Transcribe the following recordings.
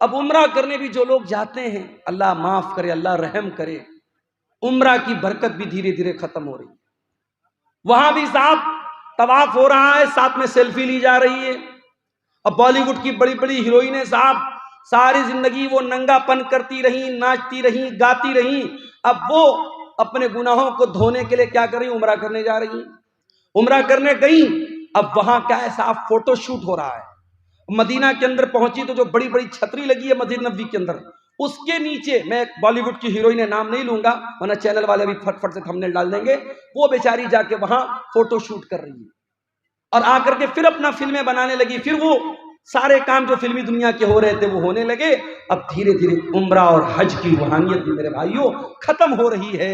اب عمرہ کرنے بھی جو لوگ جاتے ہیں، اللہ معاف کرے، اللہ رحم کرے، عمرہ کی برکت بھی دھیرے دھیرے ختم ہو رہی ہے۔ وہاں بھی صاحب طواف ہو رہا ہے، ساتھ میں سیلفی لی جا رہی ہے۔ اب بالی ووڈ کی بڑی بڑی ہیروئنیں صاحب ساری زندگی وہ ننگا پن کرتی رہیں، ناچتی رہیں، گاتی رہیں، اب وہ اپنے گناہوں کو دھونے کے لیے کیا کر رہی ہیں؟ عمرہ کرنے جا رہی ہیں۔ عمرہ کرنے گئیں، اب وہاں کیا ہے صاحب، فوٹو شوٹ ہو رہا ہے۔ مدینہ کے اندر پہنچی تو جو بڑی بڑی چھتری لگی ہے مسجد نبوی کے اندر، اس کے نیچے، میں بالی ووڈ کی ہیروئن نام نہیں لوں گا ورنہ چینل والے بھی فٹ فٹ سے تھمبنیل ڈال دیں گے، وہ بیچاری جا کے وہاں فوٹو شوٹ کر رہی ہے اور آ کر کے پھر اپنا فلمیں بنانے لگی۔ پھر وہ سارے کام جو فلمی دنیا کے ہو رہے تھے وہ ہونے لگے۔ اب دھیرے دھیرے عمرہ اور حج کی روحانیت بھی میرے بھائیوں ختم ہو رہی ہے۔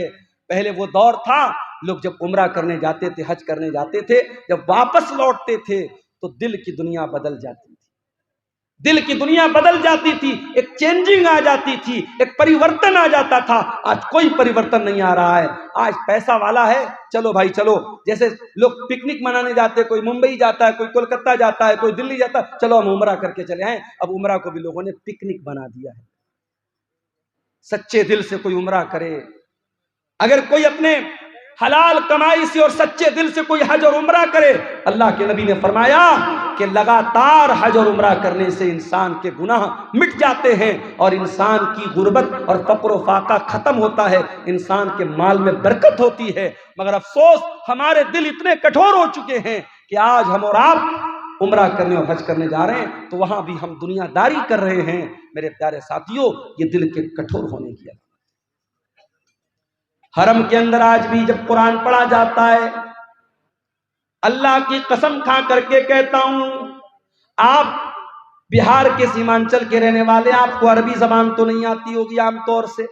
پہلے وہ دور تھا، لوگ جب عمرہ کرنے جاتے تھے، حج کرنے جاتے تھے، جب واپس لوٹتے تھے تو دل کی دنیا بدل جاتی تھی، دل کی دنیا بدل جاتی تھی، ایک چینجنگ آ جاتی تھی، ایک پریورتن آ جاتا تھا۔ آج کوئی پریورتن نہیں آ رہا ہے۔ آج پیسہ والا ہے، چلو بھائی چلو، جیسے لوگ پکنک منانے جاتے ہیں، کوئی ممبئی جاتا ہے، کوئی کولکتہ جاتا ہے، کوئی دلی جاتا ہے، چلو ہم عمرہ کر کے چلے آئیں۔ اب عمرہ کو بھی لوگوں نے پکنک بنا دیا ہے۔ سچے دل سے کوئی عمرہ کرے، اگر کوئی اپنے حلال کمائی سے اور سچے دل سے کوئی حج اور عمرہ کرے، اللہ کے نبی نے فرمایا کہ لگاتار حج اور عمرہ کرنے سے انسان کے گناہ مٹ جاتے ہیں اور انسان کی غربت اور فقر و فاقہ ختم ہوتا ہے، انسان کے مال میں برکت ہوتی ہے۔ مگر افسوس ہمارے دل اتنے کٹھور ہو چکے ہیں کہ آج ہم اور آپ عمرہ کرنے اور حج کرنے جا رہے ہیں تو وہاں بھی ہم دنیا داری کر رہے ہیں۔ میرے پیارے ساتھیوں، یہ دل کے کٹھور ہونے کی ہے۔ حرم کے اندر آج بھی جب قرآن پڑھا جاتا ہے، اللہ کی قسم کھا کر کے کہتا ہوں، آپ بہار کے سیمانچل کے رہنے والے، آپ کو عربی زبان تو نہیں آتی ہوگی، عام طور سے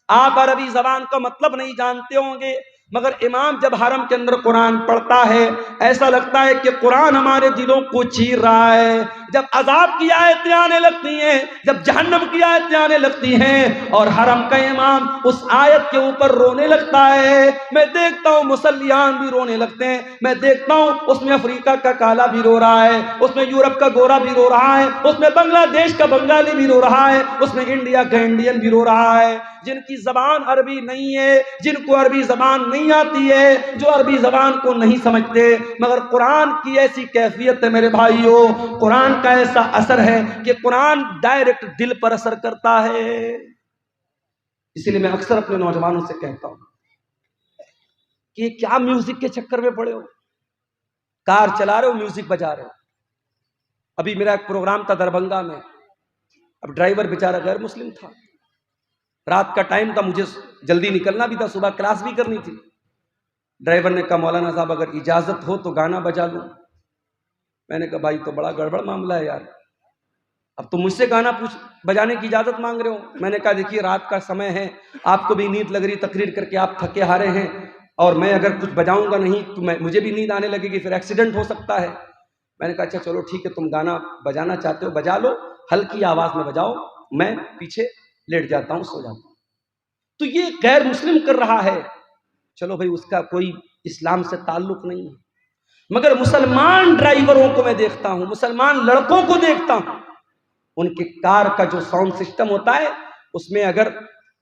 آپ عربی زبان کا مطلب نہیں جانتے ہوں گے، مگر امام جب حرم کے اندر قرآن پڑھتا ہے ایسا لگتا ہے کہ قرآن ہمارے دلوں کو چیر رہا ہے۔ جب عذاب کی آیتیں آنے لگتی ہیں، جب جہنم کی آیتیں آنے لگتی ہیں اور حرم کا امام اس آیت کے اوپر رونے لگتا ہے، میں دیکھتا ہوں مسلیان بھی رونے لگتے ہیں، میں دیکھتا ہوں اس میں افریقہ کا کالا بھی رو رہا ہے، اس میں یورپ کا گورا بھی رو رہا ہے، اس میں بنگلہ دیش کا بنگالی بھی رو رہا ہے، اس میں انڈیا کا انڈین بھی رو رہا ہے۔ جن کی زبان عربی نہیں ہے، جن کو عربی زبان نہیں آتی ہے، جو عربی زبان کو نہیں سمجھتے، مگر قرآن کی ایسی کیفیت ہے میرے بھائیوں، قرآن کا ایسا اثر ہے کہ قرآن ڈائریکٹ دل پر اثر کرتا ہے۔ اسی لیے میں اکثر اپنے نوجوانوں سے کہتا ہوں کہ یہ کیا میوزک کے چکر میں پڑے ہو، کار چلا رہے ہو میوزک بجا رہے ہو۔ ابھی میرا ایک پروگرام تھا دربھنگا میں، اب ڈرائیور بیچارہ غیر مسلم تھا، رات کا ٹائم تھا، مجھے جلدی نکلنا بھی تھا، صبح کلاس بھی کرنی تھی۔ ڈرائیور نے کہا مولانا صاحب اگر اجازت ہو تو گانا بجا لوں۔ میں نے کہا بھائی تو بڑا گڑبڑ معاملہ ہے یار، اب تو مجھ سے گانا بجانے کی اجازت مانگ رہے ہو۔ میں نے کہا دیکھیے رات کا سمے ہے، آپ کو بھی نیند لگ رہی، تقریر کر کے آپ تھکے ہارے ہیں، اور میں اگر کچھ بجاؤں گا نہیں تو مجھے بھی نیند آنے لگے گی، پھر ایکسیڈنٹ ہو سکتا ہے۔ میں نے کہا اچھا چلو ٹھیک ہے، تم گانا بجانا چاہتے ہو بجا لو، ہلکی آواز میں بجاؤ، میں پیچھے لیٹ جاتا ہوں، سو جاتا ہوں۔ تو یہ غیر مسلم کر رہا ہے، چلو بھائی اس کا کوئی اسلام سے تعلق نہیں ہے، مگر مسلمان ڈرائیوروں کو میں دیکھتا ہوں، مسلمان لڑکوں کو دیکھتا ہوں، ان کے کار کا جو ساؤنڈ سسٹم ہوتا ہے اس میں اگر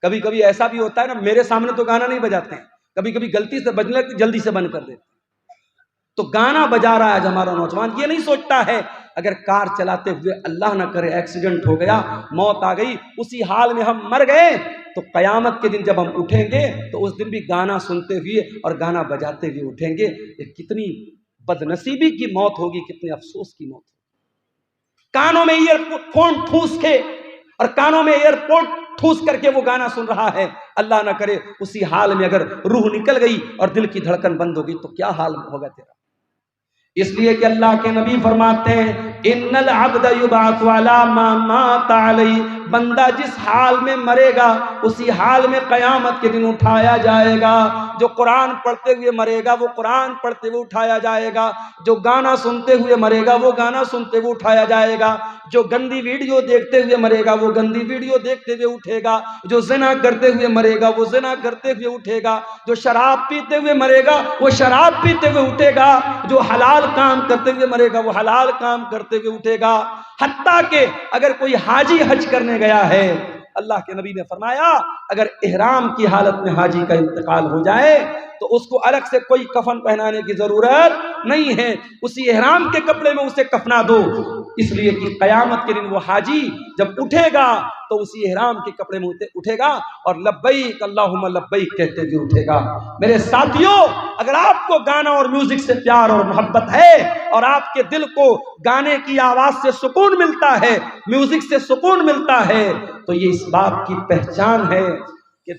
کبھی کبھی ایسا بھی ہوتا ہے نا، میرے سامنے تو گانا نہیں بجاتے ہیں، کبھی کبھی غلطی سے بجنے لگتے جلدی سے بند کر دیتے ہیں۔ تو گانا بجا رہا ہے آج ہمارا نوجوان، یہ نہیں سوچتا ہے اگر کار چلاتے ہوئے اللہ نہ کرے ایکسیڈنٹ ہو گیا، موت آ گئی، اسی حال میں ہم مر گئے تو قیامت کے دن جب ہم اٹھیں گے تو اس دن بھی گانا سنتے ہوئے اور گانا بجاتے ہوئے اٹھیں گے۔ یہ کتنی بد نصیبی کی موت ہوگی، کتنے افسوس کی موت ہوگی۔ کانوں میں ایئر فون ٹھوس کے اور کانوں میں ایئر پورٹ ٹھوس کر کے وہ گانا سن رہا ہے، اللہ نہ کرے اسی حال میں اگر روح نکل گئی اور دل کی دھڑکن بند ہو گئی تو کیا حال ہوگا تیرا۔ اس لیے کہ اللہ کے نبی فرماتے ہیں ان العبد یبعث علی ما مات علی، بندہ جس حال میں مرے گا اسی حال میں قیامت کے دن اٹھایا جائے گا۔ جو قرآن پڑھتے ہوئے مرے گا وہ قرآن پڑھتے ہوئے اٹھایا جائے گا، جو گانا سنتے ہوئے مرے گا وہ گانا سنتے ہوئے اٹھایا جائے گا، جو گندی ویڈیو دیکھتے ہوئے مرے گا وہ گندی ویڈیو دیکھتے ہوئے اٹھے گا، جو زنا کرتے ہوئے مرے گا وہ زنا کرتے ہوئے اٹھے گا، جو شراب پیتے ہوئے مرے گا وہ شراب پیتے ہوئے اٹھے گا، جو حلال حلال کام کرتے ہوئے مرے گا، وہ حلال کام کرتے ہوئے اٹھے گا۔ حتیٰ کہ اگر کوئی حاجی حج کرنے گیا ہے، اللہ کے نبی نے فرمایا اگر احرام کی حالت میں حاجی کا انتقال ہو جائے تو اس کو الگ سے کوئی کفن پہنانے کی ضرورت نہیں ہے، اسی احرام کے کپڑے میں اسے کفنا دو، اس لیے کہ قیامت کے دن وہ حاجی جب اٹھے گا تو اسی احرام کے کپڑے میں اٹھے گا اور لبیک اللہم لبیک کہتے ہوئے اٹھے گا۔ میرے ساتھیوں، اگر آپ کو گانا اور میوزک سے پیار اور محبت ہے اور آپ کے دل کو گانے کی آواز سے سکون ملتا ہے، میوزک سے سکون ملتا ہے، تو یہ اس بات کی پہچان ہے کہ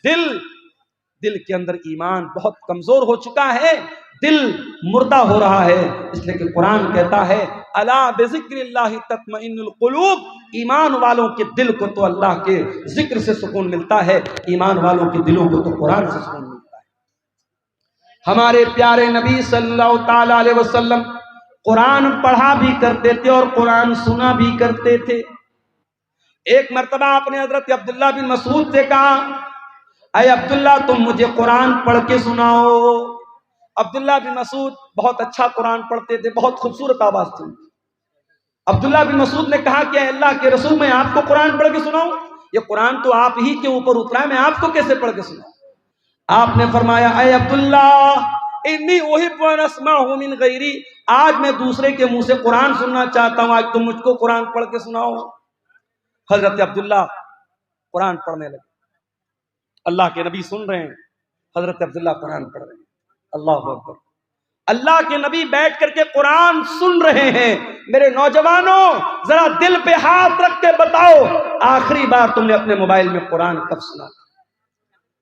دل کے اندر ایمان بہت کمزور ہو چکا ہے، دل مردہ ہو رہا ہے۔ اس لیے کہ قرآن کہتا ہے الا بذکر اللہ تطمئن القلوب، ایمان والوں کے دل کو تو اللہ کے ذکر سے سکون ملتا ہے، ایمان والوں کے دلوں کو تو قرآن سے سکون ملتا ہے۔ ہمارے پیارے نبی صلی اللہ تعالی علیہ وسلم قرآن پڑھا بھی کرتے تھے اور قرآن سنا بھی کرتے تھے۔ ایک مرتبہ آپ نے حضرت عبداللہ بن مسعود سے کہا اے عبداللہ تم مجھے قرآن پڑھ کے سناؤ۔ عبداللہ بن مسعود بہت اچھا قرآن پڑھتے تھے، بہت خوبصورت آواز تھی۔ عبداللہ بن مسعود نے کہا کہ اے اللہ کے رسول میں آپ کو قرآن پڑھ کے سناؤں؟ یہ قرآن تو آپ ہی کے اوپر اترا ہے، میں آپ کو کیسے پڑھ کے سناؤں؟ آپ نے فرمایا اے عبداللہ انی احب ان اسمعہ من غیری، آج میں دوسرے کے منہ سے قرآن سننا چاہتا ہوں، آج تم مجھ کو قرآن پڑھ کے سناؤ۔ حضرت عبداللہ قرآن پڑھنے لگے، اللہ کے نبی سن رہے ہیں، حضرت عبداللہ قرآن پڑھ رہے ہیں۔ اللہ اکبر، اللہ کے نبی بیٹھ کر کے قرآن سن رہے ہیں۔ میرے نوجوانوں ذرا دل پہ ہاتھ رکھ کے بتاؤ آخری بار تم نے اپنے موبائل میں قرآن کب سنا؟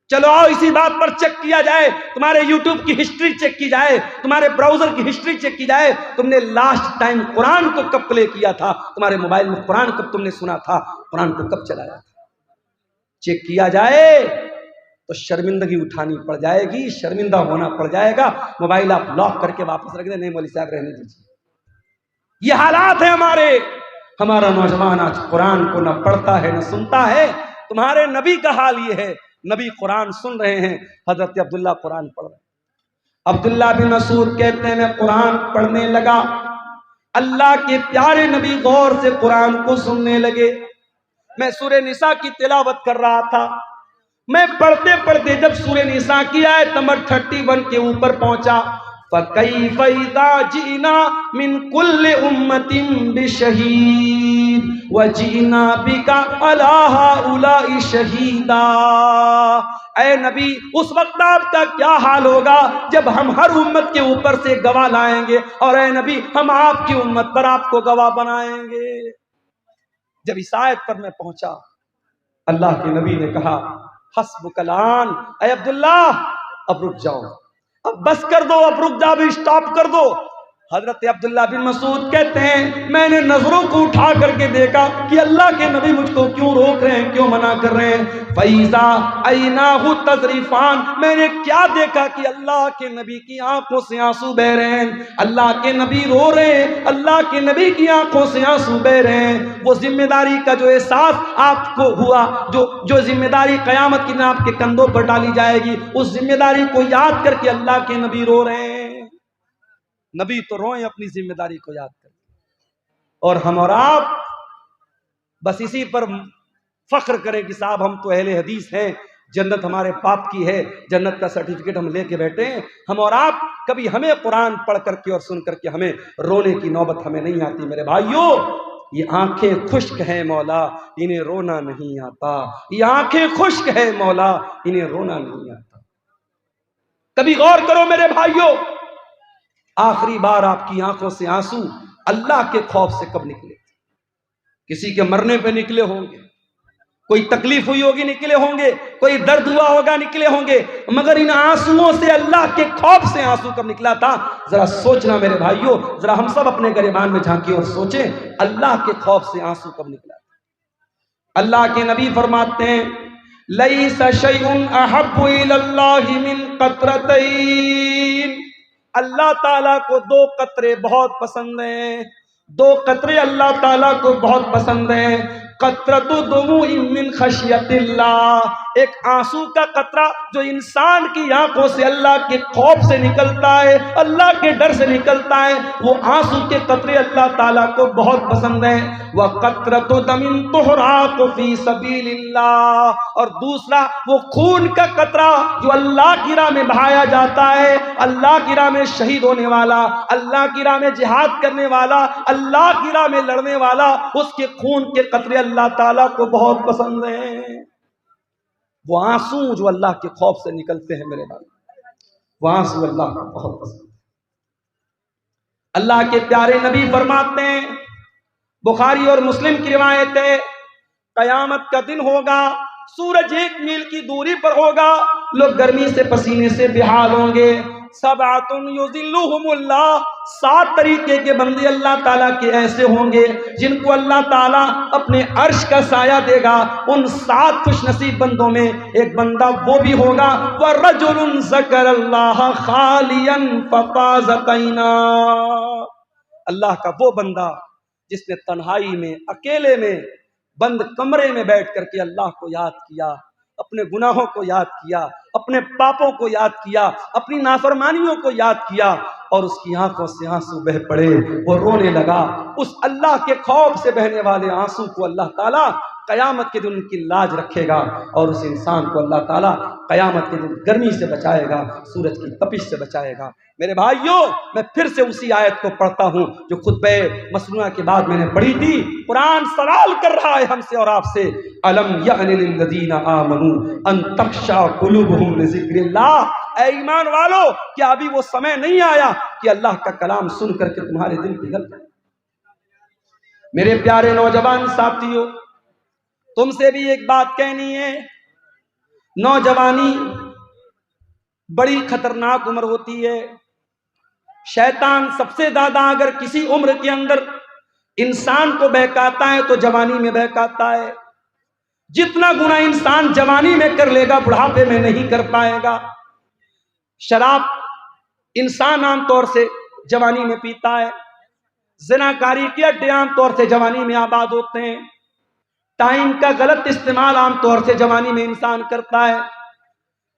چلو آؤ اسی بات پر چیک کیا جائے، تمہارے یوٹیوب کی ہسٹری چیک کی جائے، تمہارے براؤزر کی ہسٹری چیک کی جائے، تم نے لاسٹ ٹائم قرآن کو کب پلے کیا تھا، تمہارے موبائل میں قرآن کب تم نے سنا تھا، قرآن کو کب چلایا تھا، چیک کیا جائے تو شرمندگی اٹھانی پڑ جائے گی، شرمندہ ہونا پڑ جائے گا۔ موبائل آپ لاک کر کے واپس رکھ دیں، نہیں مولوی صاحب رہنے دیجیے۔ یہ حالات ہیں ہمارا نوجوان آج قرآن کو نہ پڑھتا ہے نہ سنتا ہے۔ تمہارے نبی کا حال یہ ہے، نبی قرآن سن رہے ہیں، حضرت عبداللہ قرآن پڑھ رہے ہیں۔ عبداللہ بن مسعود کہتے ہیں میں قرآن پڑھنے لگا، اللہ کے پیارے نبی غور سے قرآن کو سننے لگے۔ میں سورہ نساء کی تلاوت کر رہا تھا، میں پڑھتے پڑھتے جب سورہ نساء کی آیت نمبر 31 کے اوپر پہنچا فَكَيْفَ إِذَا جِئْنَا مِنْ كُلِّ أُمَّةٍ بِشَهِيدٍ وَجِئْنَا بِكَ عَلَىٰ هَٰؤُلَاءِ شَهِيدًا۔ اے نبی اس وقت آپ کا کیا حال ہوگا جب ہم ہر امت کے اوپر سے گواہ لائیں گے، اور اے نبی ہم آپ کی امت پر آپ کو گواہ بنائیں گے۔ جب اس آیت پر میں پہنچا، اللہ کے نبی نے کہا حسبک الآن، اے عبداللہ اب رک جاؤ، اب بس کر دو، اب رک جاؤ، اسٹاپ کر دو۔ حضرت عبداللہ بن مسعود کہتے ہیں میں نے نظروں کو اٹھا کر کے دیکھا کہ اللہ کے نبی مجھ کو کیوں روک رہے ہیں، کیوں منع کر رہے ہیں۔ فَإِذَا عَيْنَاهُ تَذْرِفَانِ، میں نے کیا دیکھا کہ اللہ کے نبی کی آنکھوں سے آنسو بہ رہے ہیں، اللہ کے نبی رو رہے ہیں، اللہ کے نبی کی آنکھوں سے آنسو بہ رہے ہیں۔ وہ ذمہ داری کا جو احساس آپ کو ہوا، جو ذمہ داری قیامت کے دن آپ کے کندھوں پر ڈالی جائے گی، اس ذمہ داری کو یاد کر کے اللہ کے نبی رو رہے ہیں۔ نبی تو روئیں اپنی ذمہ داری کو یاد کر، اور ہم اور آپ بس اسی پر فخر کریں کہ صاحب ہم تو اہل حدیث ہیں، جنت ہمارے باپ کی ہے، جنت کا سرٹیفکیٹ ہم لے کے بیٹھے ہیں۔ ہم اور آپ کبھی ہمیں قرآن پڑھ کر کے اور سن کر کے ہمیں رونے کی نوبت ہمیں نہیں آتی۔ میرے بھائیوں یہ آنکھیں خشک ہیں مولا، انہیں رونا نہیں آتا، یہ آنکھیں خشک ہے مولا، انہیں رونا نہیں آتا۔ کبھی غور کرو میرے بھائیوں، آخری بار آپ کی آنکھوں سے آنسو اللہ کے خوف سے کب نکلے؟ کسی کے مرنے پہ نکلے ہوں گے، کوئی تکلیف ہوئی ہوگی نکلے ہوں گے، کوئی درد ہوا ہوگا نکلے ہوں گے، مگر ان آنسوؤں سے اللہ کے خوف سے آنسو کب نکلا تھا؟ ذرا سوچنا میرے بھائیوں، ذرا ہم سب اپنے گریبان میں جھانکیں اور سوچیں اللہ کے خوف سے آنسو کب نکلا تھا؟ اللہ کے نبی فرماتے ہیں لَيْسَ شَيْءٌ أَحَبُّ إِلَى اللَّهِ مِنْ قَطْرَتَيْنِ، اللہ تعالیٰ کو دو قطرے بہت پسند ہیں، دو قطرے اللہ تعالیٰ کو بہت پسند ہیں۔ قطرۃ دموع من خشیت اللہ، ایک آنسو کا قطرہ جو انسان کی آنکھوں سے اللہ کے خوف سے نکلتا ہے، اللہ کے ڈر سے نکلتا ہے، وہ آنسو کے قطرے اللہ تعالیٰ کو بہت پسند ہیں۔ وَقَطْرَةُ دَمٍ تُحْرَاقُ فِي سَبِيلِ اللَّهِ، اور دوسرا وہ خون کا قطرہ جو اللہ کی راہ میں بہایا جاتا ہے، اللہ کی راہ میں شہید ہونے والا، اللہ کی راہ میں جہاد کرنے والا، اللہ کی راہ میں لڑنے والا، اس کے خون کے قطرے اللہ تعالیٰ کو بہت پسند ہیں۔ وہ آنسو جو اللہ کے خوف سے نکلتے ہیں میرے بھائی، وہ آنسو اللہ کو بہت پسند ہے۔ اللہ کے پیارے نبی فرماتے ہیں، بخاری اور مسلم کی روایت ہے، قیامت کا دن ہوگا، سورج 1 میل کی دوری پر ہوگا، لوگ گرمی سے پسینے سے بحال ہوں گے۔ سبعۃ یظلھم اللہ، 7 طریقے کے بندے اللہ تعالیٰ کے ایسے ہوں گے جن کو اللہ تعالیٰ اپنے عرش کا سایہ دے گا۔ ان 7 خوش نصیب بندوں میں ایک بندہ وہ بھی ہوگا، وَرَجُلٌ ذَكَرَ اللَّهَ خَالِيًا فَفَاضَتْ عَيْنَاهُ، اللہ کا وہ بندہ جس نے تنہائی میں، اکیلے میں، بند کمرے میں بیٹھ کر کے اللہ کو یاد کیا، اپنے گناہوں کو یاد کیا، اپنے پاپوں کو یاد کیا، اپنی نافرمانیوں کو یاد کیا، اور اس کی آنکھوں سے آنسو بہ پڑے، وہ رونے لگا۔ اس اللہ کے خوف سے بہنے والے آنسو کو اللہ تعالیٰ قیامت کے دن ان کی لاج رکھے گا، اور اس انسان کو اللہ تعالیٰ قیامت کے دن گرمی سے بچائے گا، سورج کی تپش سے بچائے گا۔ میرے بھائیوں، میں پھر سے اسی آیت کو پڑھتا ہوں جو خطبہ مسنونہ کے بعد میں نے پڑھی تھی۔ قرآن سوال کر رہا ہے ہم سے اور آپ سے، أَلَمْ يَعْنِ لِلَّذِينَ آمَنُوا أَن تَخْشَعَ قُلُوبُهُمْ لِذِكْرِ اللَّهِ، اے ایمان والو، کیا ابھی وہ سمے نہیں آیا کہ اللہ کا کلام سن کر کے تمہارے دل پگھل جائے؟ میرے پیارے نوجوان ساتھیوں، تم سے بھی ایک بات کہنی ہے، نوجوانی بڑی خطرناک عمر ہوتی ہے۔ شیطان سب سے زیادہ اگر کسی عمر کے اندر انسان کو بہکاتا ہے تو جوانی میں بہکاتا ہے۔ جتنا گناہ انسان جوانی میں کر لے گا بڑھاپے میں نہیں کر پائے گا۔ شراب انسان عام طور سے جوانی میں پیتا ہے، زناکاری کے اڈے عام طور سے جوانی میں آباد ہوتے ہیں، ٹائم کا غلط استعمال عام طور سے جوانی میں انسان کرتا ہے۔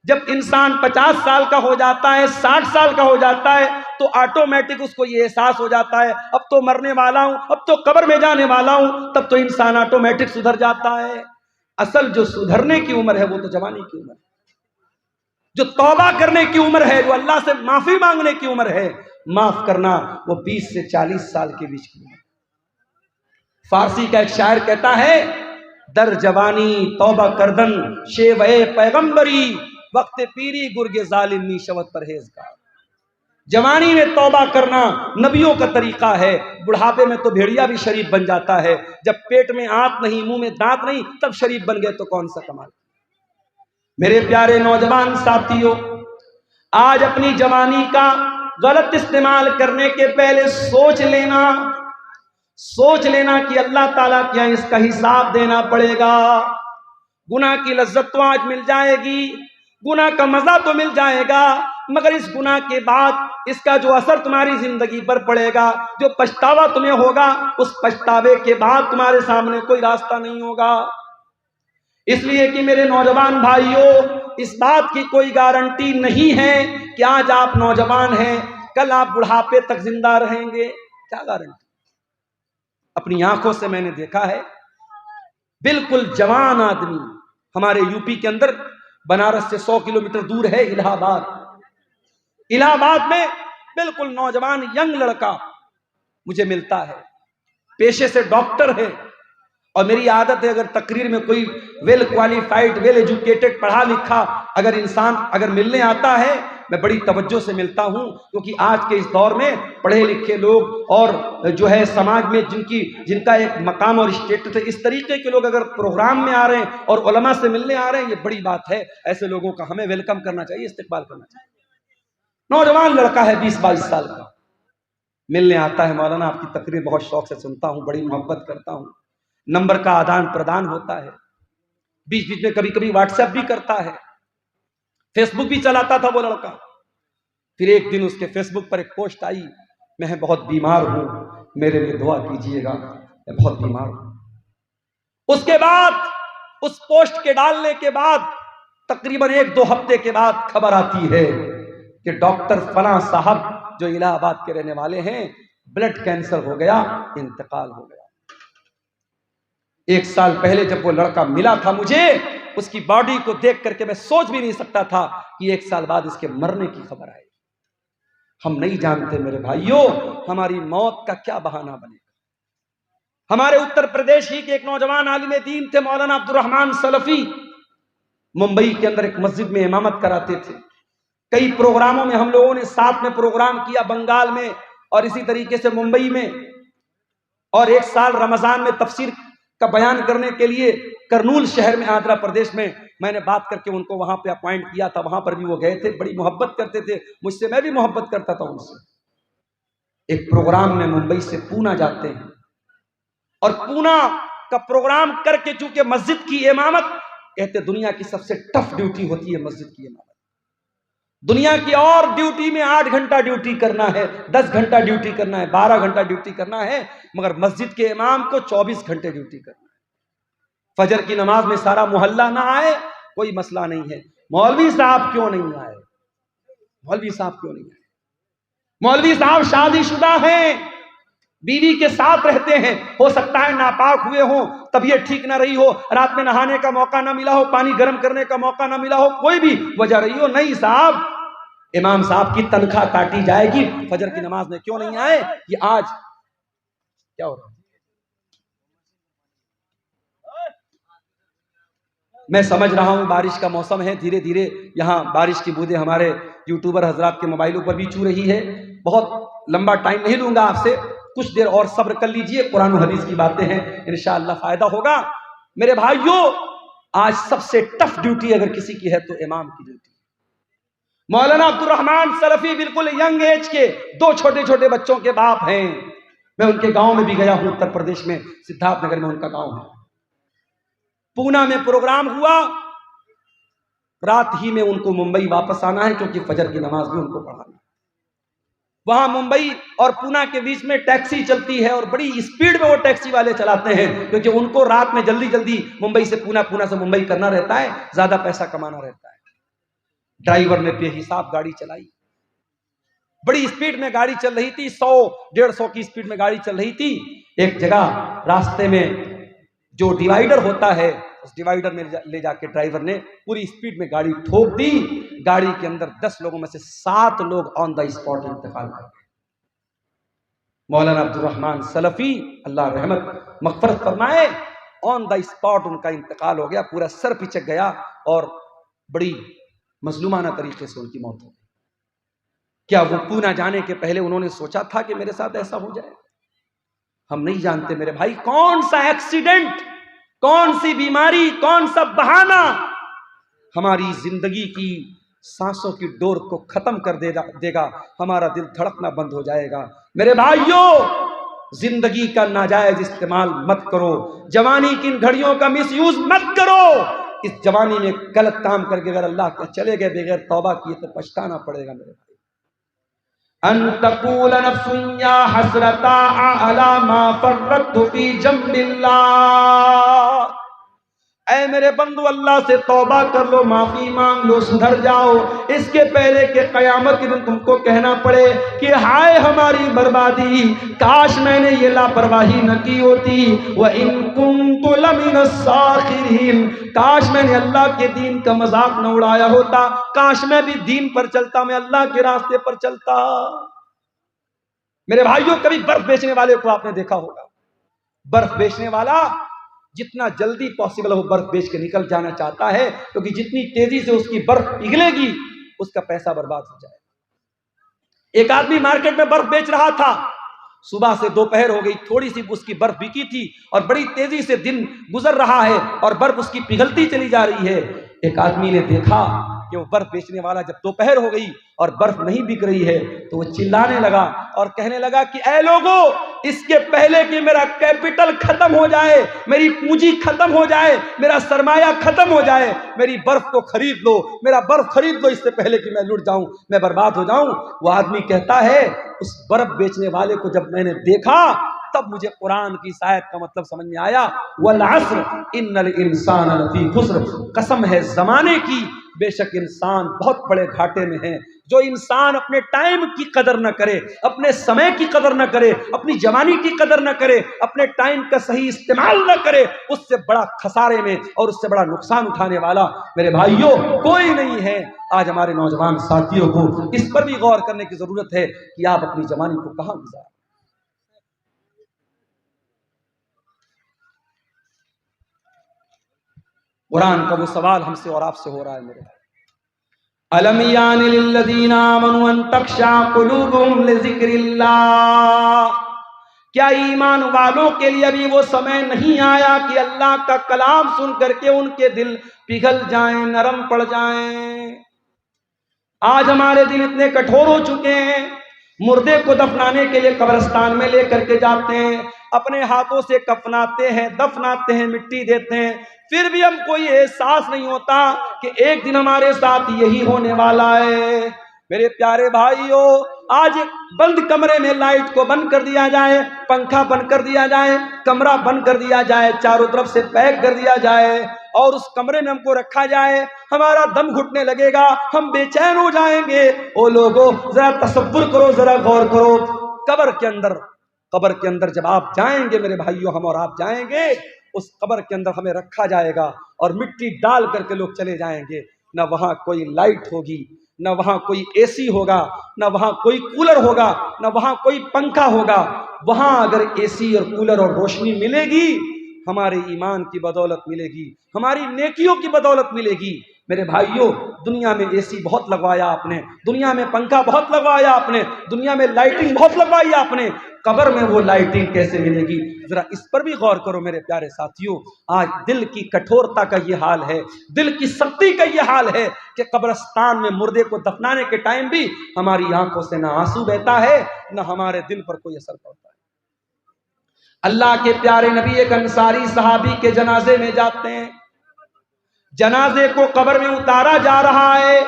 جب انسان 50 سال کا ہو جاتا ہے، 60 سال کا ہو جاتا ہے، تو آٹومیٹک اس کو یہ احساس ہو جاتا ہے اب تو مرنے والا ہوں، اب تو قبر میں جانے والا ہوں، تب تو انسان آٹومیٹک سدھر جاتا ہے۔ اصل جو سدھرنے کی عمر ہے وہ تو جوانی کی عمر ہے، جو توبہ کرنے کی عمر ہے، جو اللہ سے معافی مانگنے کی عمر ہے، معاف کرنا، وہ 20 سے 40 سال کے بیچ کی عمر۔ فارسی کا ایک شاعر کہتا ہے، در جوانی توبہ کردن شیوہ پیغمبری، وقت پیری گرگ ظالم می شود پرہیزگار۔ جوانی میں توبہ کرنا نبیوں کا طریقہ ہے، بڑھاپے میں تو بھیڑیا بھی شریف بن جاتا ہے۔ جب پیٹ میں آنت نہیں، منہ میں دانت نہیں، تب شریف بن گئے تو کون سا کمال۔ میرے پیارے نوجوان ساتھیوں، آج اپنی جوانی کا غلط استعمال کرنے کے پہلے سوچ لینا کہ اللہ تعالیٰ کیا اس کا حساب دینا پڑے گا۔ گناہ کی لذت تو آج مل جائے گی، گناہ کا مزہ تو مل جائے گا، مگر اس گناہ کے بعد اس کا جو اثر تمہاری زندگی پر پڑے گا، جو پچھتاوا تمہیں ہوگا، اس پچھتاوے کے بعد تمہارے سامنے کوئی راستہ نہیں ہوگا۔ اس لیے کہ میرے نوجوان بھائیوں، اس بات کی کوئی گارنٹی نہیں ہے کہ آج آپ نوجوان ہیں، کل آپ بڑھاپے تک زندہ رہیں گے۔ کیا گارنٹی؟ اپنی آنکھوں سے میں نے دیکھا ہے، بالکل جوان آدمی، ہمارے یو پی کے اندر بنارس سے 100 کلومیٹر دور ہے الہ آباد۔ الہ آباد میں بالکل نوجوان ینگ لڑکا مجھے ملتا ہے، پیشے سے ڈاکٹر ہے، اور میری عادت ہے اگر تقریر میں کوئی ویل کوالیفائڈ، ویل ایجوکیٹڈ، پڑھا لکھا اگر انسان اگر ملنے آتا ہے، میں بڑی توجہ سے ملتا ہوں، کیونکہ آج کے اس دور میں پڑھے لکھے لوگ اور جو ہے سماج میں جن کا ایک مقام اور اسٹیٹس ہے، اس طریقے کے لوگ اگر پروگرام میں آ رہے ہیں اور علماء سے ملنے آ رہے ہیں، یہ بڑی بات ہے۔ ایسے لوگوں کا ہمیں ویلکم کرنا چاہیے، استقبال کرنا چاہیے۔ نوجوان لڑکا ہے 20-22 سال کا، ملنے آتا ہے، مولانا آپ کی تقریر بہت شوق سے سنتا ہوں، بڑی محبت کرتا ہوں، نمبر کا آدان پردان ہوتا ہے، بیچ بیچ میں کبھی کبھی واٹس ایپ بھی کرتا ہے، فیس بک بھی چلاتا تھا وہ لڑکا۔ پھر ایک دن اس کے فیس بک پر ایک پوسٹ آئی، میں بہت بیمار ہوں، میرے لیے دعا کیجیے گا، میں بہت بیمار ہوں۔ اس کے بعد اس پوسٹ کے ڈالنے کے بعد تقریباً 1-2 ہفتے کے بعد خبر آتی ہے کہ ڈاکٹر فلاں صاحب جو الہ آباد کے رہنے والے ہیں بلڈ کینسر ہو گیا، انتقال ہو گیا۔ 1 سال پہلے جب وہ لڑکا ملا تھا مجھے، اس کی باڈی کو دیکھ کر کے میں سوچ بھی نہیں سکتا تھا کہ 1 سال بعد اس کے مرنے کی خبر آئے۔ ہم نہیں جانتے میرے بھائیوں ہماری موت کا کیا بہانہ بنے گا۔ ہمارے اتر پردیش ہی کے ایک نوجوان عالم دین تھے مولانا عبد الرحمن سلفی، ممبئی کے اندر ایک مسجد میں امامت کراتے تھے۔ کئی پروگراموں میں ہم لوگوں نے ساتھ میں پروگرام کیا، بنگال میں اور اسی طریقے سے ممبئی میں، اور 1 سال رمضان میں تفسیر کا بیان کرنے کے لیے کرنول شہر میں آندھرا پردیش میں نے بات کر کے ان کو وہاں پہ اپوائنٹ کیا تھا۔ وہاں پر بھی وہ گئے تھے، بڑی محبت کرتے تھے مجھ سے، میں بھی محبت کرتا تھا ان سے۔ ایک پروگرام میں ممبئی سے پونا جاتے ہیں اور پونا کا پروگرام کر کے چونکہ مسجد کی امامت کہتے دنیا کی سب سے ٹف ڈیوٹی ہوتی ہے مسجد کی امامت۔ دنیا کی اور ڈیوٹی میں 8 گھنٹہ ڈیوٹی کرنا ہے، 10 گھنٹہ ڈیوٹی کرنا ہے، 12 گھنٹہ ڈیوٹی کرنا ہے، مگر مسجد کے امام کو 24 گھنٹے ڈیوٹی کرنا ہے۔ فجر کی نماز میں سارا محلہ نہ آئے کوئی مسئلہ نہیں ہے، مولوی صاحب کیوں نہیں آئے، مولوی صاحب کیوں نہیں آئے؟ مولوی صاحب شادی شدہ ہیں، بیوی کے ساتھ رہتے ہیں، ہو سکتا ہے ناپاک ہوئے ہوں، طبیعت ٹھیک نہ رہی ہو، رات میں نہانے کا موقع نہ ملا ہو، پانی گرم کرنے کا موقع نہ ملا ہو، کوئی بھی وجہ رہی ہو، نہیں صاحب امام صاحب کی تنخواہ کاٹی جائے گی، فجر کی نماز میں کیوں نہیں آئے؟ یہ آج کیا ہو رہا ہے؟ میں سمجھ رہا ہوں بارش کا موسم ہے، دھیرے دھیرے یہاں بارش کی بوندیں ہمارے یوٹیوبر حضرات کے موبائلوں پر بھی چو رہی ہے۔ بہت لمبا ٹائم نہیں لوں گا آپ سے، کچھ دیر اور صبر کر لیجئے، قرآن و حدیث کی باتیں ہیں، انشاءاللہ فائدہ ہوگا۔ میرے بھائیوں آج سب سے ٹف ڈیوٹی اگر کسی کی ہے تو امام کی ڈیوٹی۔ مولانا عبد الرحمن سلفی بالکل ینگ ایج کے 2 چھوٹے چھوٹے بچوں کے باپ ہیں، میں ان کے گاؤں میں بھی گیا ہوں، اتر پردیش میں سدھارتھ نگر میں ان کا گاؤں ہے۔ پونا میں پروگرام ہوا، رات ہی میں ان کو ممبئی واپس آنا ہے کیونکہ فجر کی نماز بھی ان کو پڑھانا ہے۔ وہاں ممبئی اور پونا کے بیچ میں ٹیکسی چلتی ہے اور بڑی اسپیڈ میں وہ ٹیکسی والے چلاتے ہیں کیونکہ ان کو رات میں جلدی جلدی ممبئی سے پونا، پونا سے ممبئی کرنا رہتا ہے، زیادہ پیسہ کمانا رہتا ہے۔ ڈرائیور نے بے حساب گاڑی چلائی، بڑی اسپیڈ میں گاڑی چل رہی تھی، 100-150 کی اسپیڈ میں گاڑی چل رہی تھی۔ ایک جگہ راستے میں جو ڈیوائیڈر ہوتا ہے اس ڈیوائیڈر میں لے جا کے ڈرائیور نے پوری اسپیڈ میں گاڑی ٹھوک دی، گاڑی کے اندر 10 لوگوں میں سے 7 لوگ آن دا اسپاٹ انتقال کر گئے۔ مولانا عبد الرحمن سلفی اللہ رحمت مغفرت فرمائے، آن دا اسپاٹ ان کا انتقال ہو گیا، پورا سر پچک گیا اور بڑی مظلومانہ طریقے سے ان کی موت ہو گئی۔ کیا وہ پونا جانے کے پہلے انہوں نے سوچا تھا کہ میرے ساتھ ایسا ہو جائے؟ ہم نہیں جانتے میرے بھائی کون سا ایکسیڈنٹ، کون سی بیماری، کون سا بہانہ ہماری زندگی کی سانسوں کی ڈور کو ختم کر دے گا، ہمارا دل دھڑکنا بند ہو جائے گا۔ میرے بھائیوں زندگی کا ناجائز استعمال مت کرو، جوانی کی ان گھڑیوں کا مس یوز مت کرو۔ اس جوانی میں غلط کام کر کے اگر اللہ کے چلے گئے بغیر توبہ کیے تو پچھتانا پڑے گا میرے بھائی۔ ان تقول نفس یا حسرتا علی ما فرطت فی جنب اللہ، اے میرے بندو اللہ سے توبہ کر لو، معافی مانگ لو، سدھر جاؤ، اس کے پہلے کہ قیامت کے دن تم کو کہنا پڑے کہ ہائے ہماری بربادی، کاش میں نے یہ لاپرواہی نہ کی ہوتی، وَإِن كُنتُ لَمِنَ السَّاخِرِينَ، کاش میں نے اللہ کے دین کا مذاق نہ اڑایا ہوتا، کاش میں بھی دین پر چلتا، میں اللہ کے راستے پر چلتا۔ میرے بھائیوں کبھی برف بیچنے والے کو آپ نے دیکھا ہوگا، برف بیچنے والا جتنا جلدی پاسبل ہو برف بیچ کے نکل جانا چاہتا ہے کیونکہ جتنی تیزی سے اس کی برف پگھلے گی اس کا پیسہ برباد ہو جائے گا۔ ایک آدمی مارکیٹ میں برف بیچ رہا تھا، صبح سے دوپہر ہو گئی، تھوڑی سی اس کی برف بکی تھی اور بڑی تیزی سے دن گزر رہا ہے اور برف اس کی پگھلتی چلی جا رہی ہے۔ ایک آدمی نے دیکھا کہ وہ برف بیچنے والا جب دوپہر ہو گئی اور برف نہیں بک رہی ہے تو وہ چلانے لگا اور کہنے لگا کہ اے لوگو، اس کے پہلے کہ میرا کیپٹل ختم ہو جائے، میری پونجی ختم ہو جائے، میرا سرمایہ ختم ہو جائے، میری برف کو خرید لو، میرا برف خرید لو، اس سے پہلے کہ میں لٹ جاؤں، میں برباد ہو جاؤں۔ وہ آدمی کہتا ہے اس برف بیچنے والے کو جب میں نے دیکھا تب مجھے قرآن کی اس آیت کا مطلب سمجھ میں آیا، والعصر ان الانسان لفی خسر، قسم ہے زمانے کی، بے شک انسان بہت بڑے گھاٹے میں ہے۔ جو انسان اپنے ٹائم کی قدر نہ کرے، اپنے سمے کی قدر نہ کرے، اپنی جوانی کی قدر نہ کرے، اپنے ٹائم کا صحیح استعمال نہ کرے، اس سے بڑا خسارے میں اور اس سے بڑا نقصان اٹھانے والا میرے بھائیوں کوئی نہیں ہے۔ آج ہمارے نوجوان ساتھیوں کو اس پر بھی غور کرنے کی ضرورت ہے کہ آپ اپنی جوانی کو کہاں گزاریں۔ قرآن کا وہ سوال ہم سے اور آپ سے ہو رہا ہے میرے بھائی، الم یان للذین آمنوا ان تخشع قلوبهم لذکر اللہ، کیا ایمان والوں کے لیے ابھی وہ سمے نہیں آیا کہ اللہ کا کلام سن کر کے ان کے دل پگھل جائیں، نرم پڑ جائیں؟ آج ہمارے دل اتنے کٹھور ہو چکے ہیں، مردے کو دفنانے کے لیے قبرستان میں لے کر کے جاتے ہیں، اپنے ہاتھوں سے کفناتے ہیں، دفناتے ہیں، مٹی دیتے ہیں، پھر بھی ہم کو یہ احساس نہیں ہوتا کہ ایک دن ہمارے ساتھ یہی ہونے والا ہے۔ میرے پیارے بھائیوں، آج بند کمرے میں لائٹ کو بند کر دیا جائے، پنکھا بند کر دیا جائے، کمرہ بند کر دیا جائے، چاروں طرف سے پیک کر دیا جائے اور اس کمرے میں ہم کو رکھا جائے، ہمارا دم گھٹنے لگے گا، ہم بے چین ہو جائیں گے۔ او لوگوں ذرا تصور کرو، ذرا غور کرو، قبر کے اندر جب آپ جائیں گے میرے بھائیوں، ہم اور آپ جائیں گے، اس قبر کے اندر ہمیں رکھا جائے گا اور مٹی ڈال کر کے لوگ چلے جائیں گے، نہ وہاں کوئی لائٹ ہوگی، نہ وہاں کوئی اے سی ہوگا، نہ وہاں کوئی کولر ہوگا، نہ وہاں کوئی پنکھا ہوگا۔ وہاں اگر اے سی اور کولر اور روشنی ملے گی، ہمارے ایمان کی بدولت ملے گی، ہماری نیکیوں کی بدولت ملے گی۔ میرے بھائیوں، دنیا میں اے سی بہت لگوایا آپ نے، دنیا میں پنکھا بہت لگوایا آپ نے، دنیا میں لائٹنگ بہت لگوائی آپ نے، قبر میں وہ لائٹنگ کیسے ملے گی؟ ذرا اس پر بھی غور کرو میرے پیارے ساتھیوں۔ آج دل کی کٹھورتا کا یہ حال ہے، دل کی سختی کا یہ حال ہے کہ قبرستان میں مردے کو دفنانے کے ٹائم بھی ہماری آنکھوں سے نہ آنسو بہتا ہے، نہ ہمارے دل پر کوئی اثر پڑتا ہے۔ اللہ کے پیارے نبی ایک انصاری صحابی کے جنازے میں جاتے ہیں، جنازے کو قبر میں اتارا جا رہا ہے،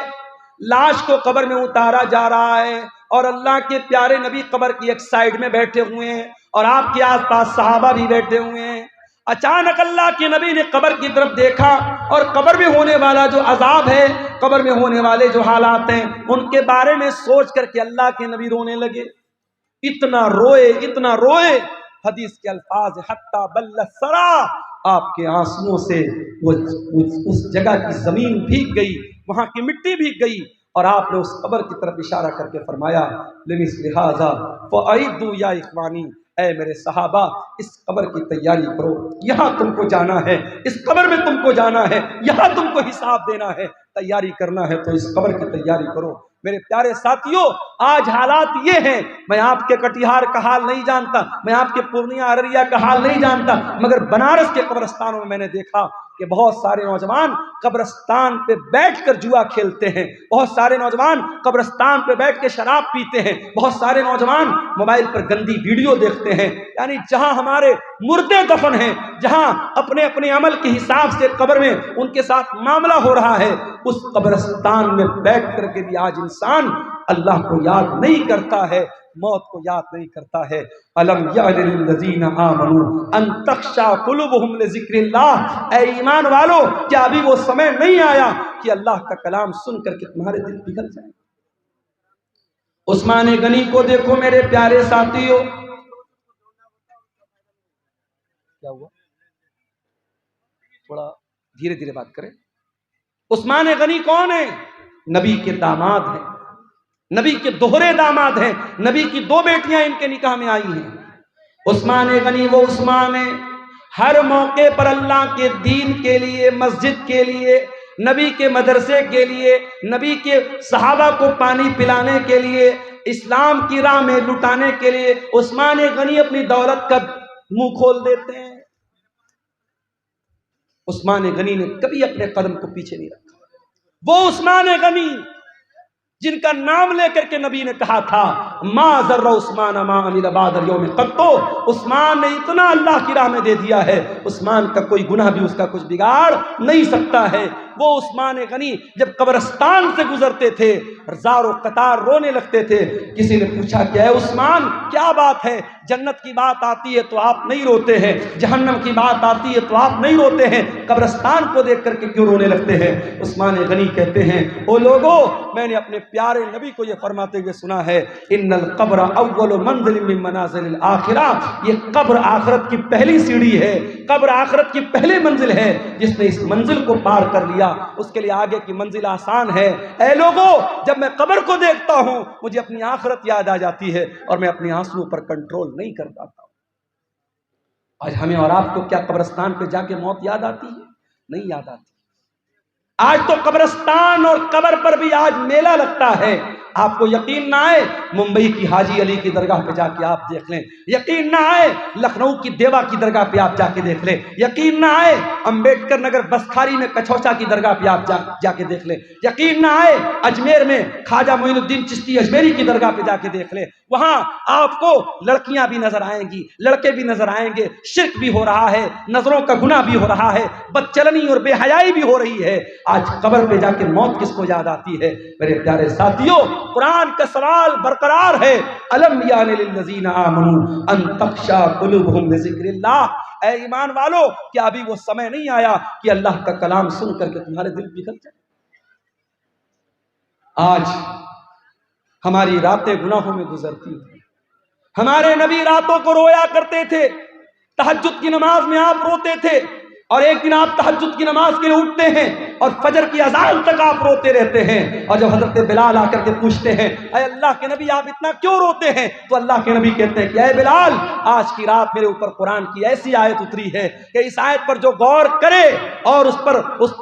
لاش کو قبر میں اتارا جا رہا ہے، اور اللہ کے پیارے نبی قبر کی ایک سائیڈ میں بیٹھے ہوئے ہیں اور آپ کے آس پاس صحابہ بھی بیٹھے ہوئے ہیں۔ اچانک اللہ کے نبی نے قبر کی طرف دیکھا اور قبر میں ہونے والا جو عذاب ہے، قبر میں ہونے والے جو حالات ہیں، ان کے بارے میں سوچ کر کے اللہ کے نبی رونے لگے، اتنا روئے، حدیث کے الفاظ حتی بل الثری، آپ کے آنسوؤں سے اس جگہ کی زمین بھیگ گئی، وہاں کی مٹی بھیگ گئی، اور آپ نے اس قبر کی طرف اشارہ کر کے فرمایا لمثل ھذا فاعدوا یا اخوانی، اے میرے صحابہ اس قبر کی تیاری کرو، یہاں تم کو جانا ہے، اس قبر میں تم کو جانا ہے، یہاں تم کو حساب دینا ہے، تیاری کرنا ہے تو اس قبر کی تیاری کرو۔ میرے پیارے ساتھیوں، آج حالات یہ ہیں، میں آپ کے کٹیہار کا حال نہیں جانتا، میں آپ کے پورنیہ ارریہ کا حال نہیں جانتا، مگر بنارس کے قبرستانوں میں نے دیکھا کہ بہت سارے نوجوان قبرستان پہ بیٹھ کر جوا کھیلتے ہیں، بہت سارے نوجوان قبرستان پہ بیٹھ کے شراب پیتے ہیں، بہت سارے نوجوان موبائل پر گندی ویڈیو دیکھتے ہیں۔ یعنی جہاں ہمارے مردے دفن ہیں، جہاں اپنے اپنے عمل کے حساب سے قبر میں ان کے ساتھ معاملہ ہو رہا ہے، اس قبرستان میں بیٹھ کر کے بھی آج انسان اللہ کو یاد نہیں کرتا ہے، موت کو یاد نہیں کرتا ہے۔ الم یعن للذین آمنوا ان تخشع قلوبهم لذکر اللہ، اے ایمان والو کیا ابھی وہ سمے نہیں آیا کہ اللہ کا کلام سن کر کے تمہارے دل پگھل جائیں؟ عثمان غنی کو دیکھو میرے پیارے ساتھیوں، کیا ہوا؟ تھوڑا دھیرے دھیرے بات کریں۔ عثمان غنی کون ہے؟ نبی کے داماد ہیں، نبی کے دوہرے داماد ہیں، نبی کی 2 بیٹیاں ان کے نکاح میں آئی ہیں۔ عثمان غنی وہ عثمان ہے، ہر موقع پر اللہ کے دین کے لیے، مسجد کے لیے، نبی کے مدرسے کے لیے، نبی کے صحابہ کو پانی پلانے کے لیے، اسلام کی راہ میں لٹانے کے لیے عثمان غنی اپنی دولت کا منہ کھول دیتے ہیں۔ عثمان غنی نے کبھی اپنے قدم کو پیچھے نہیں رکھا، وہ عثمان غنی جن کا نام لے کر کے نبی نے کہا تھا ما ذر عثمان ما عمل بعد اليوم قط، عثمان نے اتنا اللہ کی راہ میں دے دیا ہے، عثمان کا کوئی گناہ بھی اس کا کچھ بگاڑ نہیں سکتا ہے۔ وہ عثمان غنی جب قبرستان سے گزرتے تھے زار و قطار رونے لگتے تھے۔ کسی نے پوچھا کہ اے عثمان کیا بات ہے، جنت کی بات آتی ہے تو آپ نہیں روتے ہیں، جہنم کی بات آتی ہے تو آپ نہیں روتے ہیں، قبرستان کو دیکھ کر کے کیوں رونے لگتے ہیں؟ عثمان غنی کہتے ہیں او لوگو، میں نے اپنے پیارے نبی کو یہ فرماتے ہوئے سنا ہے ان القبر اول منزل من منازل الاخرہ، یہ قبر آخرت کی پہلی سیڑھی ہے، قبر آخرت کی پہلی منزل ہے، جس نے اس منزل کو پار کر لیا اس کے لیے آگے کی منزل آسان ہے۔ اے لوگو، جب میں قبر کو دیکھتا ہوں مجھے اپنی آخرت یاد آ جاتی ہے اور میں اپنی آنسوؤں پر کنٹرول نہیں کر پاتا ہوں۔ آج ہمیں اور آپ کو کیا قبرستان پہ جا کے موت یاد آتی ہے؟ نہیں یاد آتی۔ آج تو قبرستان اور قبر پر بھی آج میلہ لگتا ہے۔ آپ کو یقین نہ آئے ممبئی کی حاجی علی کی درگاہ پہ جا کے آپ دیکھ لیں، یقین نہ آئے لکھنؤ کی دیوا کی درگاہ پہ آپ جا کے دیکھ لیں، یقین نہ آئے امبیڈکر نگر بسکھاری میں کچھوچا کی درگاہ پہ آپ جا کے دیکھ لیں، یقین نہ آئے اجمیر میں خواجہ معین الدین چشتی اجمیری کی درگاہ پہ جا کے دیکھ لیں، وہاں آپ کو لڑکیاں بھی نظر آئیں گی، لڑکے بھی نظر آئیں گے، شرک بھی ہو رہا ہے، نظروں کا گناہ بھی ہو رہا ہے، بدچلنی اور بے حیائی بھی ہو رہی ہے۔ آج قبر پہ جا کے موت کس کو یاد آتی ہے؟ میرے پیارے ساتھیوں، قرآن کا سوال برقرار ہے، الم یان للذین آمنوا ان تخشع قلوبہم لذکر اللہ، اے ایمان والو کیا ابھی وہ سمے نہیں آیا کہ اللہ کا کلام سن کر کے تمہارے دل پگھل جائے؟ آج ہماری راتیں گناہوں میں گزرتی ہیں۔ ہمارے نبی راتوں کو رویا کرتے تھے، تہجد کی نماز میں آپ روتے تھے، اور ایک دن آپ تہجد کی نماز کے لیے اٹھتے ہیں اور فجر کی اذان تک آپ روتے رہتے ہیں، اور جب حضرت بلال آ کر کے پوچھتے ہیں اے اللہ کے نبی آپ اتنا کیوں روتے ہیں، تو اللہ کے نبی کہتے ہیں کہ اے بلال آج کی رات میرے اوپر قرآن کی ایسی آیت اتری ہے کہ اس آیت پر جو غور کرے اور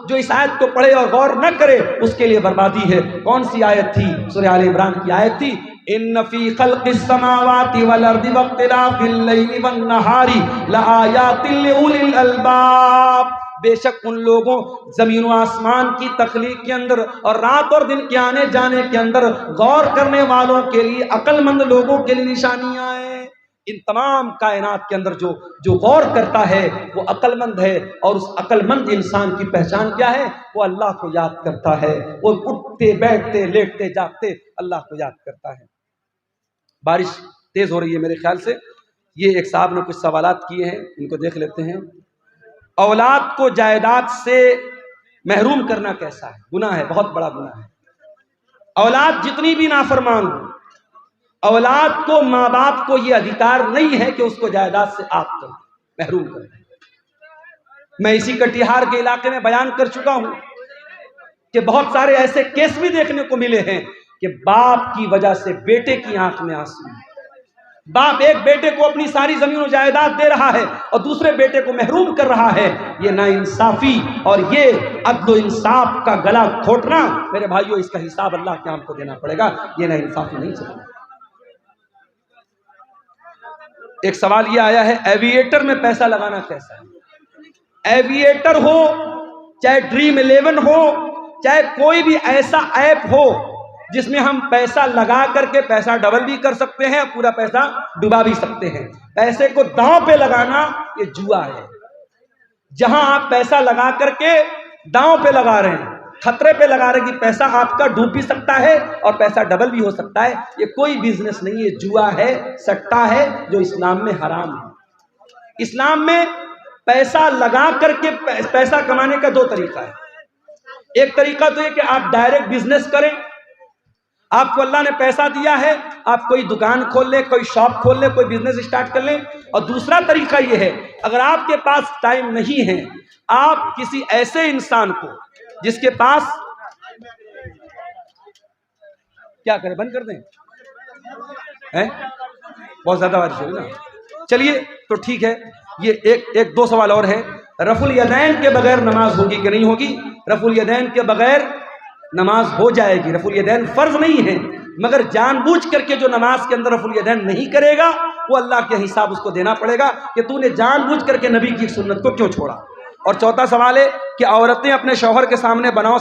جو اس آیت کو پڑھے اور غور نہ کرے اس کے لیے بربادی ہے۔ کون سی آیت تھی؟ سورہ آل عمران کی آیت تھی، ان فی خلق السماوات والارض واختلاف اللیل والنہار لآیات لأولی الالباب، بے شک ان لوگوں زمین و آسمان کی تخلیق کے اندر اور رات اور دن کے آنے جانے کے اندر غور کرنے والوں کے لیے، عقل مند لوگوں کے لیے نشانیاں ہیں۔ ان تمام کائنات کے اندر جو غور کرتا ہے وہ عقل مند ہے، اور اس عقل مند انسان کی پہچان کیا ہے؟ وہ اللہ کو یاد کرتا ہے، وہ اٹھتے بیٹھتے لیٹتے جاگتے اللہ کو یاد کرتا ہے۔ بارش تیز ہو رہی ہے میرے خیال سے، یہ ایک صاحب نے کچھ سوالات کیے ہیں، ان کو دیکھ لیتے ہیں۔ اولاد کو جائیداد سے محروم کرنا کیسا ہے؟ گناہ ہے، بہت بڑا گناہ ہے۔ اولاد جتنی بھی نافرمان ہو، اولاد کو ماں باپ کو یہ ادھیکار نہیں ہے کہ اس کو جائیداد سے آپ کریں، محروم کریں۔ میں اسی کٹیہار کے علاقے میں بیان کر چکا ہوں کہ بہت سارے ایسے کیس بھی دیکھنے کو ملے ہیں کہ باپ کی وجہ سے بیٹے کی آنکھ میں آنسو، باپ ایک بیٹے کو اپنی ساری زمین و جائیداد دے رہا ہے اور دوسرے بیٹے کو محروم کر رہا ہے۔ یہ ناانصافی اور یہ عدل و انصاف کا گلا گھونٹنا، میرے بھائیوں اس کا حساب اللہ کے ہم کو دینا پڑے گا، یہ ناانصافی نہیں چلے گی۔ ایک سوال یہ آیا ہے ایویٹر میں پیسہ لگانا کیسا ہے؟ ایویٹر ہو چاہے ڈریم 11 ہو چاہے کوئی بھی ایسا ایپ ہو جس میں ہم پیسہ لگا کر کے پیسہ ڈبل بھی کر سکتے ہیں، پورا پیسہ ڈبا بھی سکتے ہیں۔ پیسے کو داؤں پہ لگانا یہ جوا ہے۔ جہاں آپ پیسہ لگا کر کے داؤں پہ لگا رہے ہیں، خطرے پہ لگا رہے ہیں کہ پیسہ آپ کا ڈوب بھی سکتا ہے اور پیسہ ڈبل بھی ہو سکتا ہے، یہ کوئی بزنس نہیں ہے، جوا ہے، سٹا ہے، جو اسلام میں حرام ہے۔ اسلام میں پیسہ لگا کر کے پیسہ کمانے کا دو طریقہ ہے۔ ایک طریقہ تو یہ کہ آپ ڈائریکٹ بزنس کریں، آپ کو اللہ نے پیسہ دیا ہے، آپ کوئی دکان کھول لیں، کوئی شاپ کھول لیں، کوئی بزنس اسٹارٹ کر لیں۔ اور دوسرا طریقہ یہ ہے اگر آپ کے پاس ٹائم نہیں ہے، آپ کسی ایسے انسان کو جس کے پاس کیا کریں، بند کر دیں، بہت زیادہ بارش ہوگی نا، چلیے تو ٹھیک ہے۔ یہ ایک دو سوال اور ہے، رفع الیدین کے بغیر نماز ہوگی کہ نہیں ہوگی؟ رفع الیدین کے بغیر نماز ہو جائے گی۔ رفع الیدین فرض نہیں ہے، مگر جان بوجھ کر کے جو نماز کے اندر رفع الیدین نہیں کرے گا وہ اللہ کے حساب اس کو دینا پڑے گا کہ تو نے جان بوجھ کر کے نبی کی سنت کو کیوں چھوڑا۔ اور چوتھا سوال ہے کہ عورتیں اپنے شوہر کے سامنے بناؤ